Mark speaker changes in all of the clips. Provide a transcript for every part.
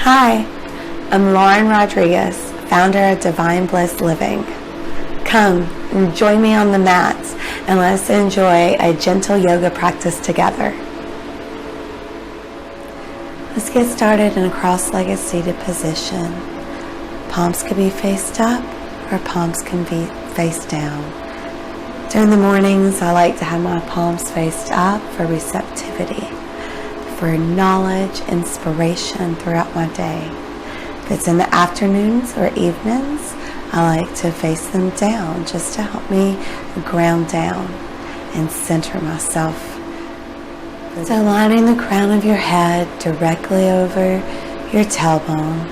Speaker 1: Hi, I'm Lauren Rodriguez, founder of Divine Bliss Living. Come and join me on the mats and let's enjoy a gentle yoga practice together. Let's get started in a cross-legged seated position. Palms can be faced up or palms can be face down. During the mornings, I like to have my palms faced up for receptivity, for knowledge, inspiration throughout my day. If it's in the afternoons or evenings, I like to face them down just to help me ground down and center myself. So lining the crown of your head directly over your tailbone.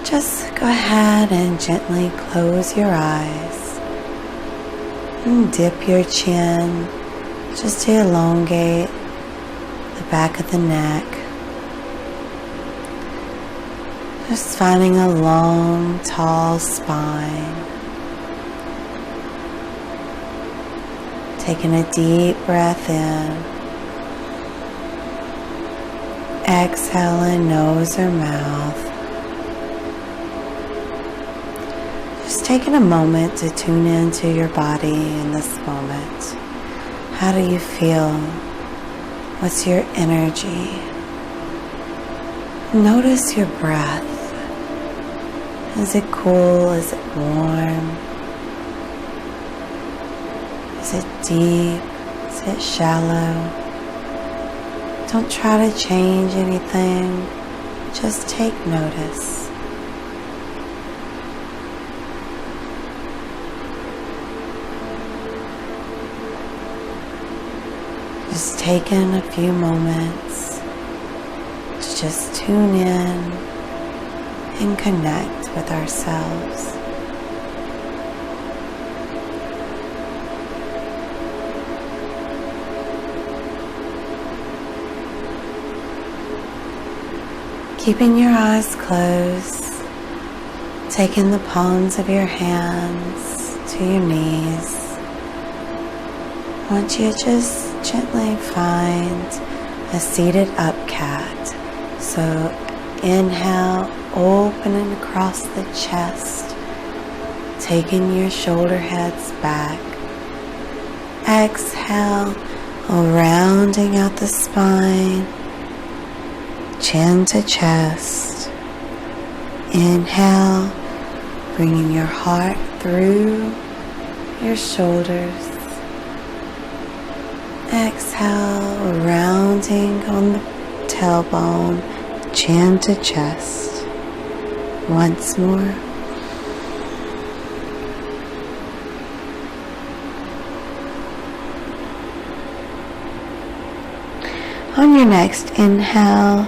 Speaker 1: Just go ahead and gently close your eyes and dip your chin just to elongate the back of the neck. Just finding a long, tall spine. Taking a deep breath in. Exhaling nose or mouth. Just taking a moment to tune into your body in this moment. How do you feel? What's your energy? Notice your breath. Is it cool? Is it warm? Is it deep? Is it shallow? Don't try to change anything. Just take notice. Just taking a few moments to just tune in and connect with ourselves. Keeping your eyes closed, taking the palms of your hands to your knees. I want you to just gently find a seated up cat. So inhale, opening across the chest, taking your shoulder heads back. Exhale, rounding out the spine, chin to chest. Inhale, bringing your heart through your shoulders. Exhale, rounding on the tailbone, chin to chest. Once more. On your next inhale,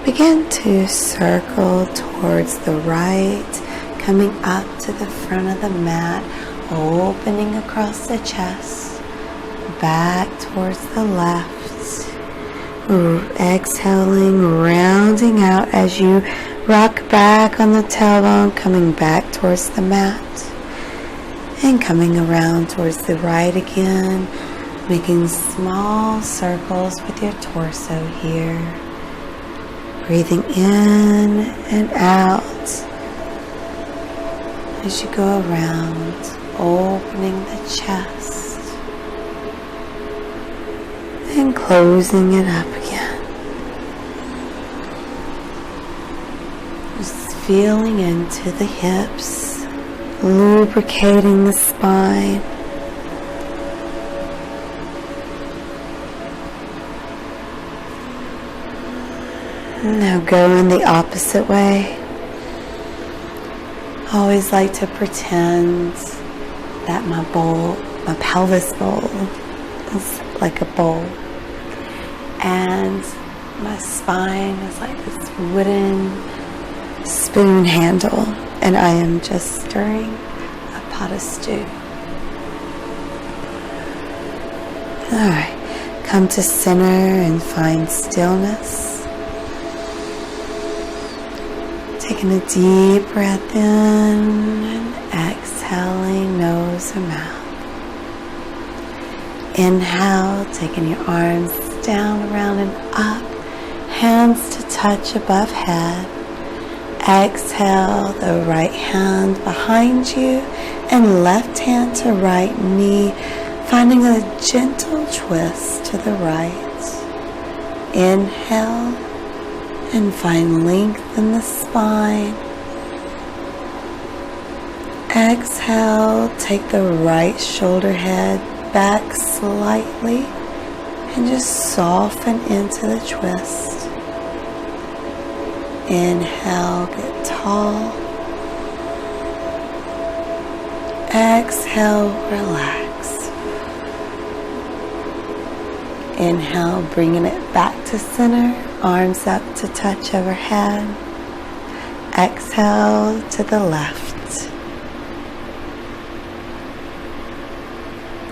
Speaker 1: begin to circle towards the right, coming up to the front of the mat, opening across the chest, back towards the left. Exhaling, rounding out as you rock back on the tailbone, coming back towards the mat. And coming around towards the right again, making small circles with your torso here. Breathing in and out as you go around, opening the chest. And closing it up again. Just feeling into the hips, lubricating the spine. Now go in the opposite way. I always like to pretend that my pelvis bowl is like a bowl. And my spine is like this wooden spoon handle. And I am just stirring a pot of stew. Alright, come to center and find stillness. Taking a deep breath in and exhaling nose or mouth. Inhale, taking your arms down, around, and up. Hands to touch above head. Exhale, the right hand behind you and left hand to right knee, finding a gentle twist to the right. Inhale and find length in the spine. Exhale, take the right shoulder head back slightly and just soften into the twist. Inhale, get tall. Exhale, relax. Inhale, bringing it back to center, arms up to touch overhead. Exhale to the left.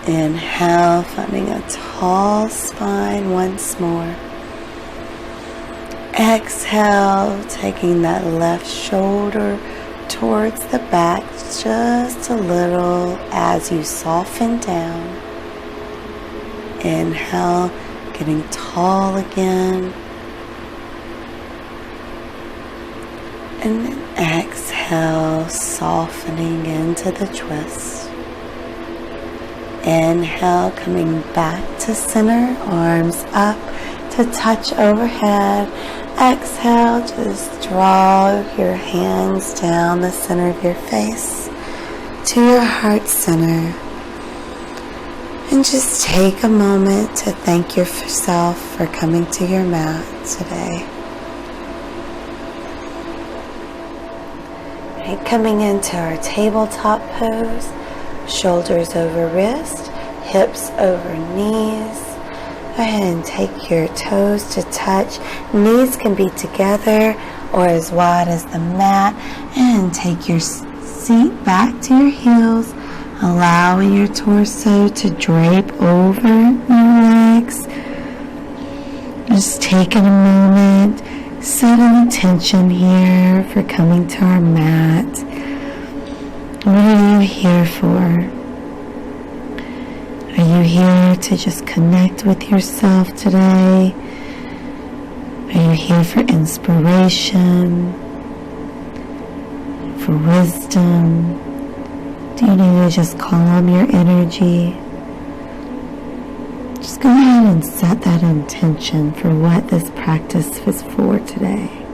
Speaker 1: Inhale, finding a tall spine once more. Exhale, taking that left shoulder towards the back just a little as you soften down. Inhale, getting tall again. And then exhale, softening into the twist. Inhale, coming back to center, arms up to touch overhead. Exhale, just draw your hands down the center of your face to your heart center. And just take a moment to thank yourself for coming to your mat today. And coming into our tabletop pose, shoulders over wrist, hips over knees. Go ahead and take your toes to touch. Knees can be together or as wide as the mat. And take your seat back to your heels, allowing your torso to drape over your legs. Just taking a moment, set an intention here for coming to our mat. What are you here for? Are you here to just connect with yourself today? Are you here for inspiration? For wisdom? Do you need to just calm your energy? Just go ahead and set that intention for what this practice is for today.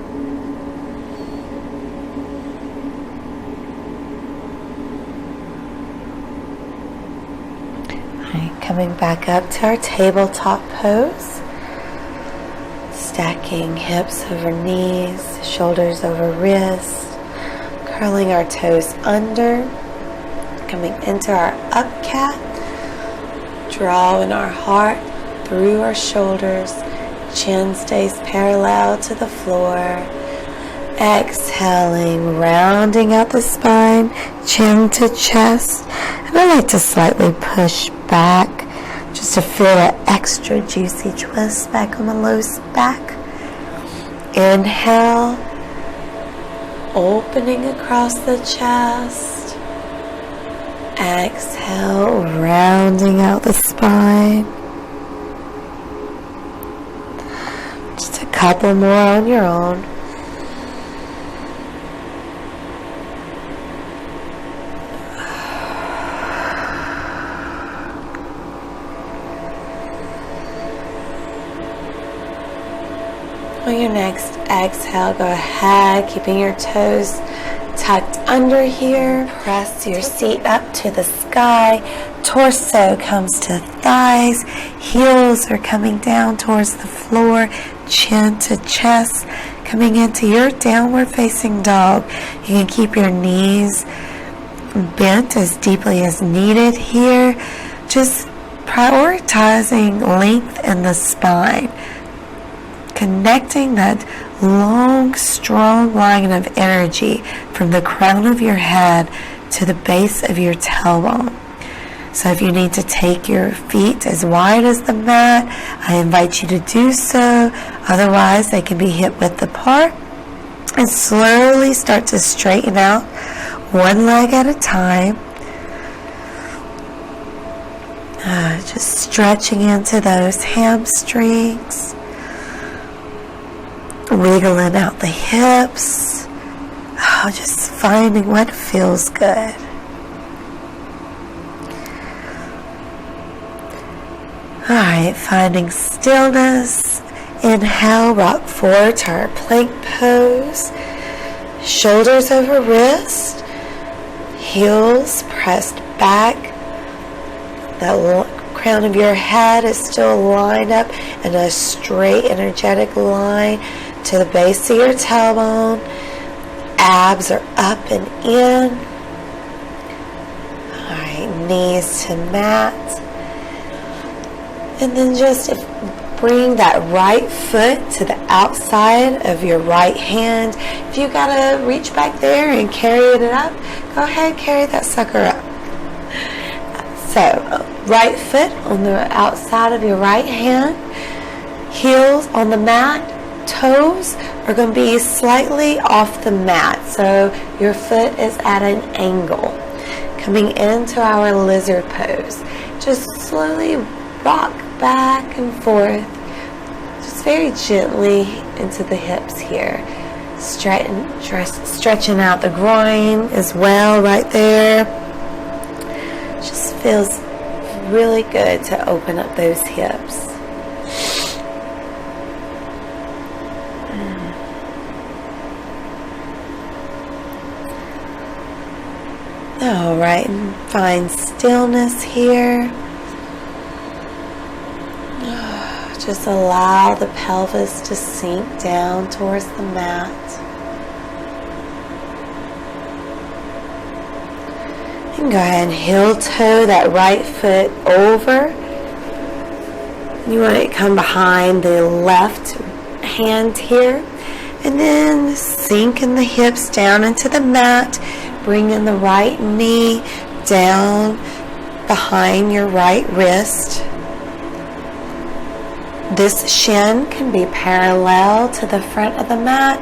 Speaker 1: Coming back up to our tabletop pose, stacking hips over knees, shoulders over wrists, curling our toes under, coming into our up cat, drawing our heart through our shoulders, chin stays parallel to the floor. Exhaling, rounding out the spine, chin to chest. And I like to slightly push back just to feel that extra juicy twist back on the low back. Inhale, opening across the chest. Exhale, rounding out the spine. Just a couple more on your own. On your next exhale, go ahead, keeping your toes tucked under here. Press your seat up to the sky. Torso comes to thighs. Heels are coming down towards the floor. Chin to chest. Coming into your downward facing dog. You can keep your knees bent as deeply as needed here. Just prioritizing length in the spine. Connecting that long, strong line of energy from the crown of your head to the base of your tailbone. So if you need to take your feet as wide as the mat, I invite you to do so. Otherwise, they can be hip width apart. And slowly start to straighten out one leg at a time. Ah, just stretching into those hamstrings. Wiggling out the hips. Oh, just finding what feels good. Alright, finding stillness. Inhale, rock forward to our plank pose. Shoulders over wrist. Heels pressed back. That crown of your head is still lined up in a straight, energetic line to the base of your tailbone. Abs are up and in. Alright, knees to mat. And then just bring that right foot to the outside of your right hand. If you gotta reach back there and carry it up, go ahead, carry that sucker up. So, right foot on the outside of your right hand, heels on the mat, toes are going to be slightly off the mat, so your foot is at an angle. Coming into our lizard pose, just slowly rock back and forth, just very gently into the hips here. Stretching out the groin as well right there. Just feels really good to open up those hips. All right, and find stillness here. Just allow the pelvis to sink down towards the mat. And go ahead and heel toe that right foot over. You want it to come behind the left hand here. And then sinking the hips down into the mat. Bringing the right knee down behind your right wrist. This shin can be parallel to the front of the mat,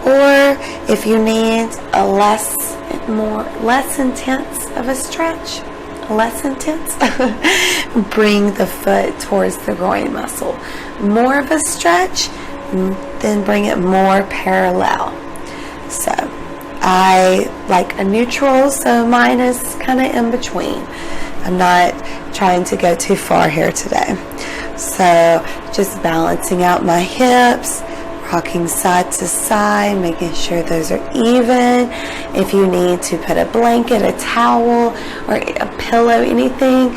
Speaker 1: or if you need a less intense of a stretch, bring the foot towards the groin muscle. More of a stretch, then bring it more parallel. So I like a neutral, so mine is kind of in between. I'm not trying to go too far here today. So just balancing out my hips, rocking side to side, making sure those are even. If you need to put a blanket, a towel, or a pillow, anything,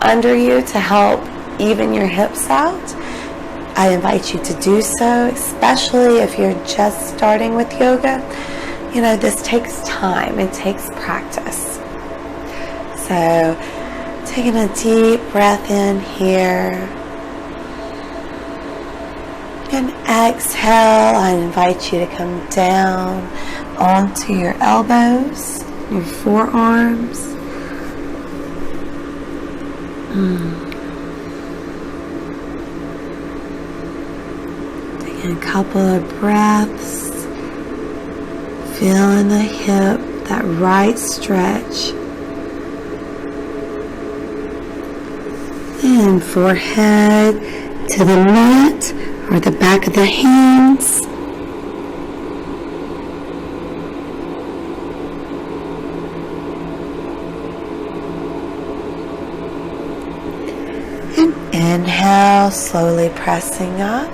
Speaker 1: under you to help even your hips out, I invite you to do so, especially if you're just starting with yoga. This takes time, it takes practice. So, taking a deep breath in here. And exhale, I invite you to come down onto your elbows, your forearms. Taking a couple of breaths. Feeling the hip, that right stretch. And forehead to the mat or the back of the hands. And inhale, slowly pressing up.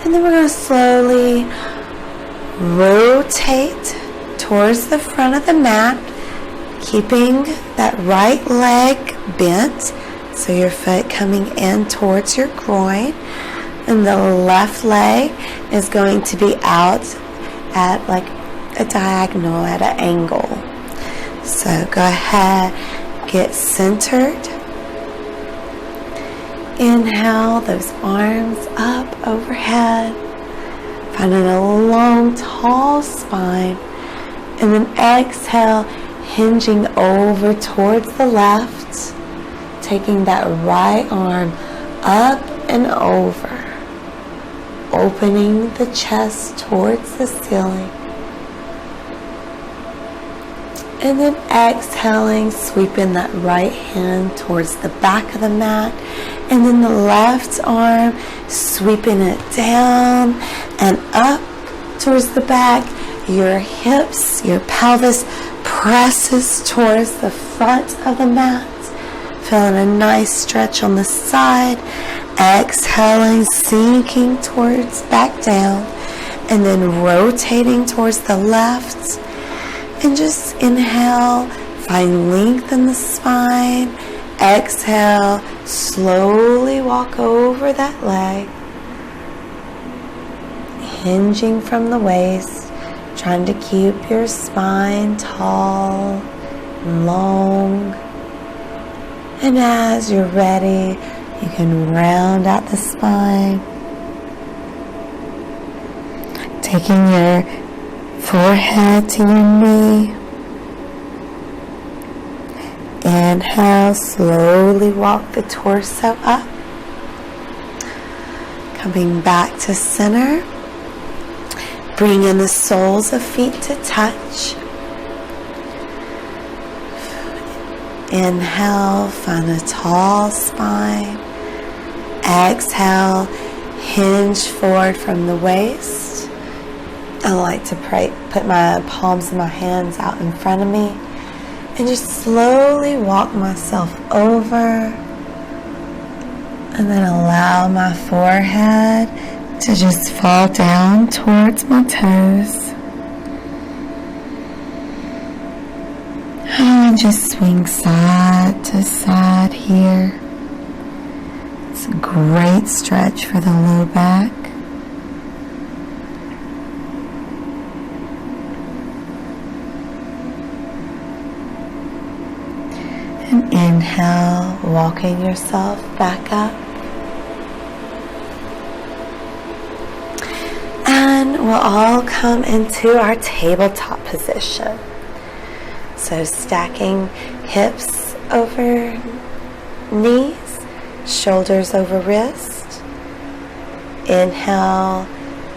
Speaker 1: And then we're going to slowly rotate towards the front of the mat, keeping that right leg bent, so your foot coming in towards your groin, and the left leg is going to be out at like a diagonal at an angle. So go ahead, get centered. Inhale those arms up overhead, finding a long, tall spine, and then exhale, hinging over towards the left, taking that right arm up and over, opening the chest towards the ceiling, And then exhaling, sweeping that right hand towards the back of the mat. And then the left arm, sweeping it down and up towards the back. Your hips, your pelvis presses towards the front of the mat. Feeling a nice stretch on the side. Exhaling, sinking towards back down. And then rotating towards the left. And just inhale, find length in the spine. Exhale, slowly walk over that leg. Hinging from the waist, trying to keep your spine tall and long. And as you're ready, you can round out the spine. Taking your forehead to your knee. Inhale, slowly walk the torso up. Coming back to center. Bring in the soles of feet to touch. Inhale, find a tall spine. Exhale, hinge forward from the waist. I like to put my palms of my hands out in front of me and just slowly walk myself over, and then allow my forehead to just fall down towards my toes. And just swing side to side here. It's a great stretch for the low back. And inhale, walking yourself back up. And we'll all come into our tabletop position. So stacking hips over knees, shoulders over wrist. Inhale,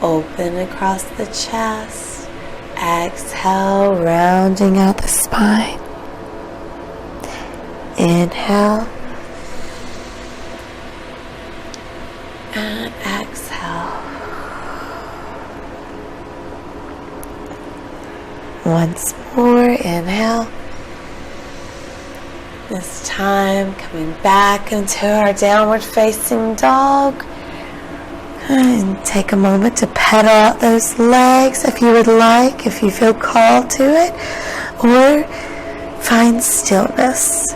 Speaker 1: open across the chest. Exhale, rounding out the spine. Inhale. And exhale. Once more, inhale. This time, coming back into our downward facing dog. And take a moment to pedal out those legs if you would like, if you feel called to it. Or find stillness.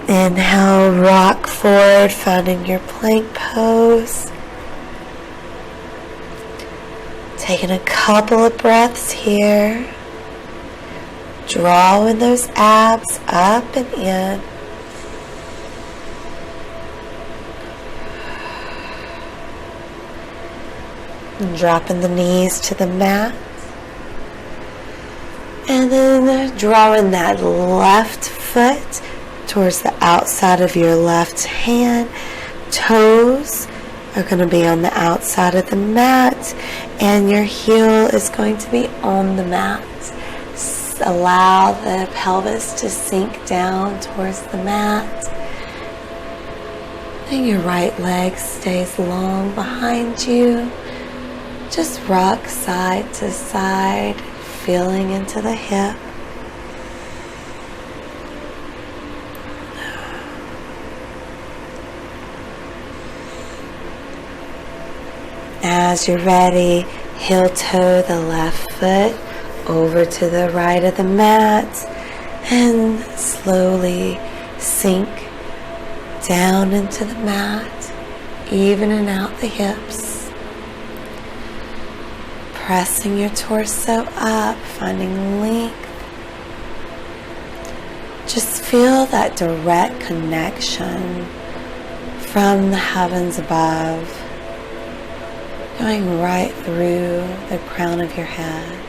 Speaker 1: Inhale, rock forward, finding your plank pose. Taking a couple of breaths here. Drawing those abs up and in. And dropping the knees to the mat. And then drawing that left foot towards the outside of your left hand. Toes are going to be on the outside of the mat, and your heel is going to be on the mat. Allow the pelvis to sink down towards the mat. And your right leg stays long behind you. Just rock side to side, feeling into the hip. As you're ready, heel toe the left foot over to the right of the mat and slowly sink down into the mat, evening out the hips. Pressing your torso up, finding length. Just feel that direct connection from the heavens above, going right through the crown of your head.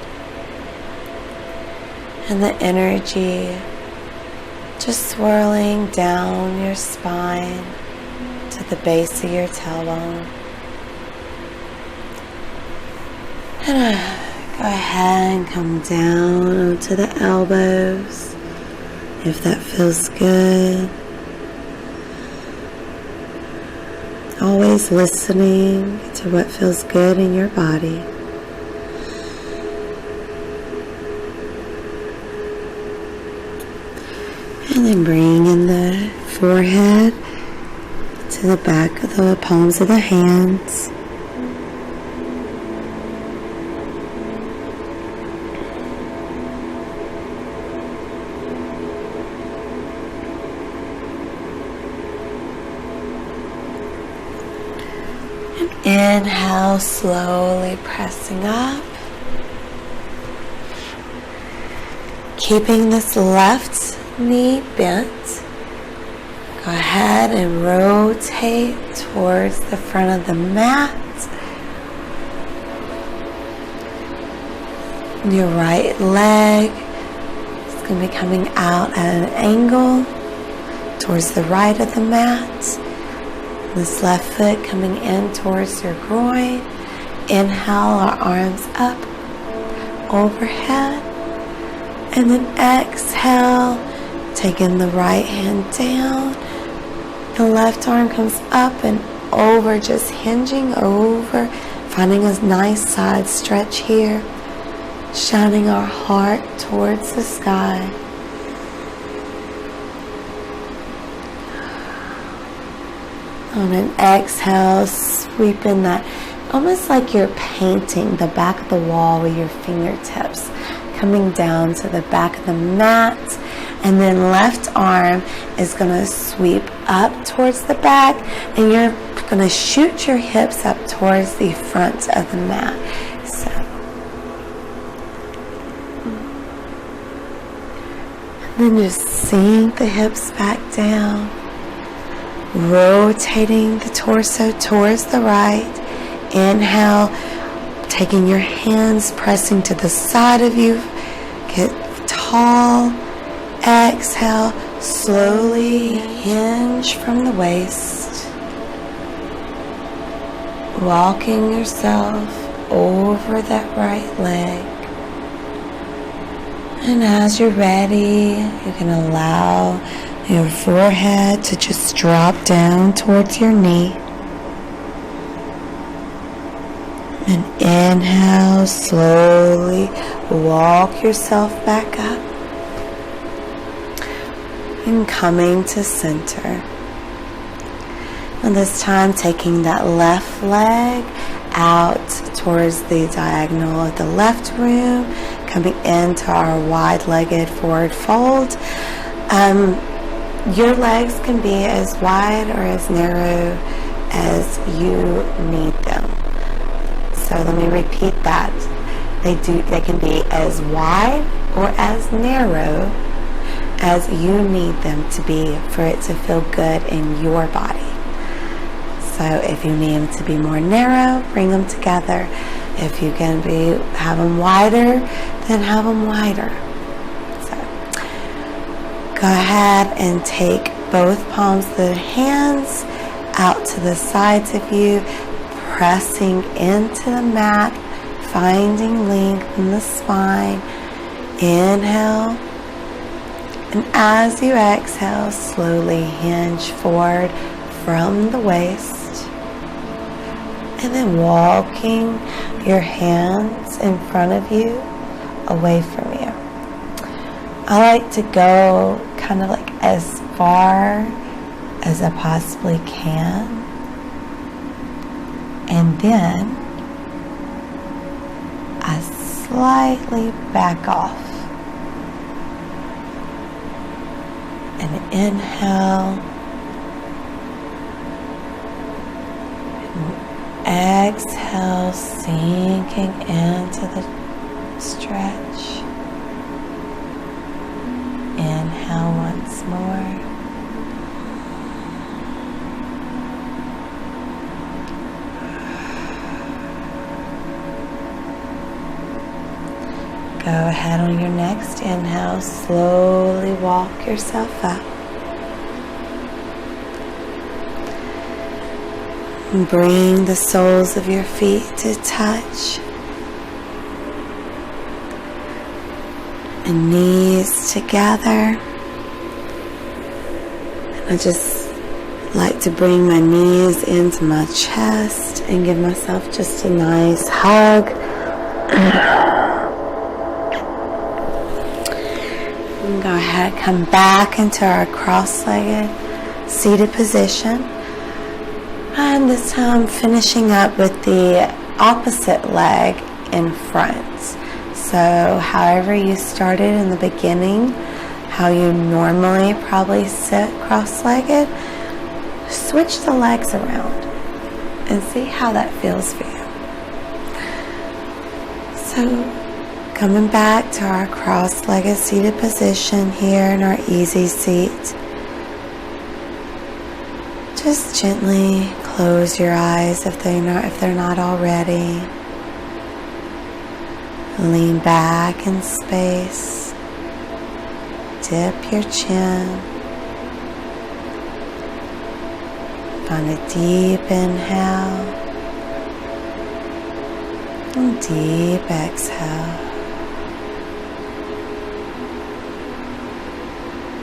Speaker 1: And the energy just swirling down your spine to the base of your tailbone. And go ahead and come down onto the elbows if that feels good. Always listening to what feels good in your body. And then bring in the forehead to the back of the palms of the hands. And inhale, slowly pressing up. Keeping this left knee bent. Go ahead and rotate towards the front of the mat. Your right leg is going to be coming out at an angle towards the right of the mat. This left foot coming in towards your groin. Inhale, our arms up, overhead. And then exhale, taking the right hand down. The left arm comes up and over, just hinging over, finding a nice side stretch here. Shining our heart towards the sky. On an exhale, sweeping that, almost like you're painting the back of the wall with your fingertips, coming down to the back of the mat. And then left arm is going to sweep up towards the back, and you're going to shoot your hips up towards the front of the mat. So, and then just sink the hips back down. Rotating the torso towards the right. Inhale, taking your hands, pressing to the side of you. Get tall. Exhale, slowly hinge from the waist. Walking yourself over that right leg. And as you're ready, you can allow your forehead to just drop down towards your knee. And inhale, slowly walk yourself back up. And coming to center. And this time taking that left leg out towards the diagonal of the left room, coming into our wide-legged forward fold. Your legs can be as wide or as narrow as you need them. So let me repeat that. They can be as wide or as narrow as you need them to be for it to feel good in your body. So if you need them to be more narrow, bring them together. If you can have them wider, then have them wider. So go ahead and take both palms of the hands out to the sides of you, pressing into the mat, finding length in the spine. Inhale. And as you exhale, slowly hinge forward from the waist. And then walking your hands in front of you, away from you. I like to go kind of like as far as I possibly can. And then I slightly back off. And inhale. And exhale, sinking into the stretch. Inhale once more. Go ahead on your next inhale, slowly walk yourself up. And bring the soles of your feet to touch. and knees together. And I just like to bring my knees into my chest and give myself just a nice hug. And go ahead, come back into our cross-legged seated position. And this time finishing up with the opposite leg in front. So however you started in the beginning, how you normally probably sit cross-legged, switch the legs around and see how that feels for you. So coming back to our cross-legged seated position here in our easy seat. Just gently close your eyes if they're not already. Lean back in space. Dip your chin. Find a deep inhale and deep exhale.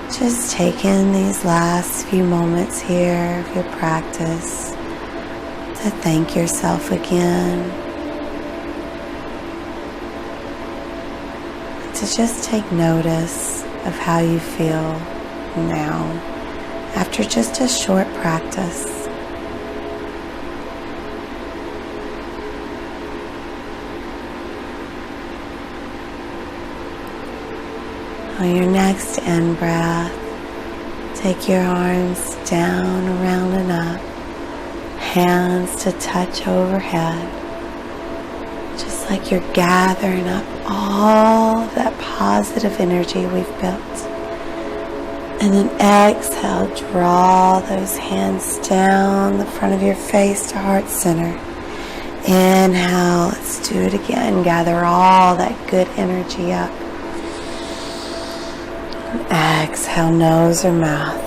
Speaker 1: Just take in these last few moments here of your practice to thank yourself again. And to just take notice of how you feel now after just a short practice. On your next in-breath, take your arms down, around and up, hands to touch overhead, just like you're gathering up all of that positive energy we've built. And then exhale, draw those hands down the front of your face to heart center. Inhale, let's do it again, gather all that good energy up. Exhale, nose or mouth.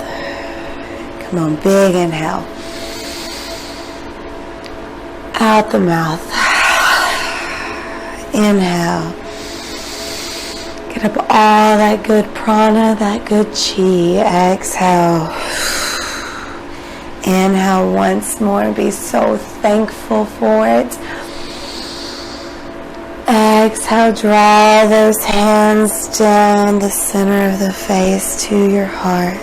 Speaker 1: Come on, big inhale. Out the mouth. Inhale. Get up all that good prana, that good chi. Exhale. Inhale once more. Be so thankful for it. Exhale, draw those hands down the center of the face to your heart.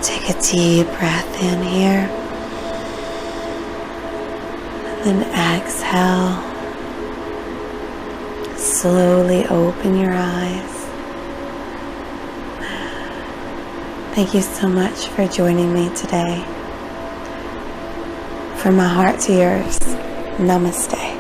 Speaker 1: Take a deep breath in here. And then exhale. Slowly open your eyes. Thank you so much for joining me today. From my heart to yours, namaste.